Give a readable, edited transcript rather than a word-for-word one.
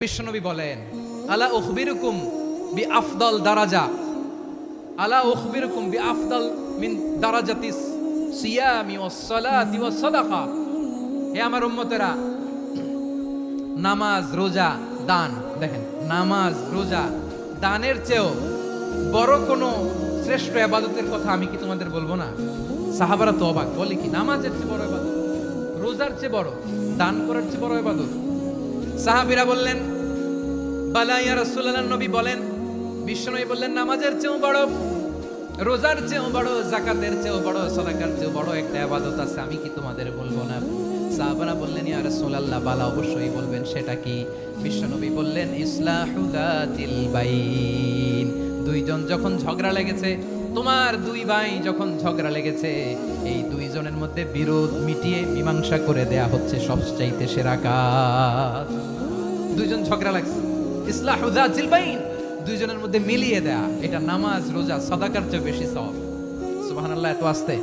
বিশ্বনবী বলেন, আলা উখবিরুকুম বি আফদল দারাজা, আলা উখবিরুকুম বি আফদল মিন দারাজাতিস সিয়ামি ওয়াস সালাতি ওয়াস সাদাকা। হে আমার উম্মতেরা, নামাজ, রোজা, দান, দেখেন নামাজ, রোজা, দানের চেয়েও বড় কোনো শ্রেষ্ঠ ইবাদতের কথা আমি কি তোমাদের বলবো না? সাহাবারা তো অবাক, বলে কি নামাজের চেয়ে বড় ইবাদত, রোজার চেয়ে বড়, দান করার চেয়ে বড় ইবাদত? সাহাবীরা বললেন, বালা ইয়া রাসূলুল্লাহ। নবী বলেন, বিশ্বনবী বললেন, নামাজের চেয়েও বড়, রোজার চেয়েও বড়, যাকাতের চেয়েও বড়, সাদাকার চেয়েও বড় একটা ইবাদত আছে, আমি কি তোমাদের বলবো না? সাহাবারা বললেন, ইয়া রাসূলুল্লাহ, বালা, অবশ্যই বলবেন, সেটা কি? বিশ্বনবী বললেন, ইসলাহু যাতিল বাইন। দুইজন যখন ঝগড়া লেগেছে, তোমার দুই ভাই যখন ঝগড়া লেগেছে, এই দুইজনের মধ্যে বিরোধ মিটিয়ে মীমাংসা করে দেয়া হচ্ছে সবচাইতে সেরা কাজ। দুইজন ঝগড়া লাগছে, ইসলাহু যাতিল বাইন, দুইজনের মধ্যে মিলিয়ে দেয়া, এটা নামাজ, রোজা, সাদাকার চেয়ে বেশি সওয়াব। সুবহানাল্লাহ, এত আস্তে।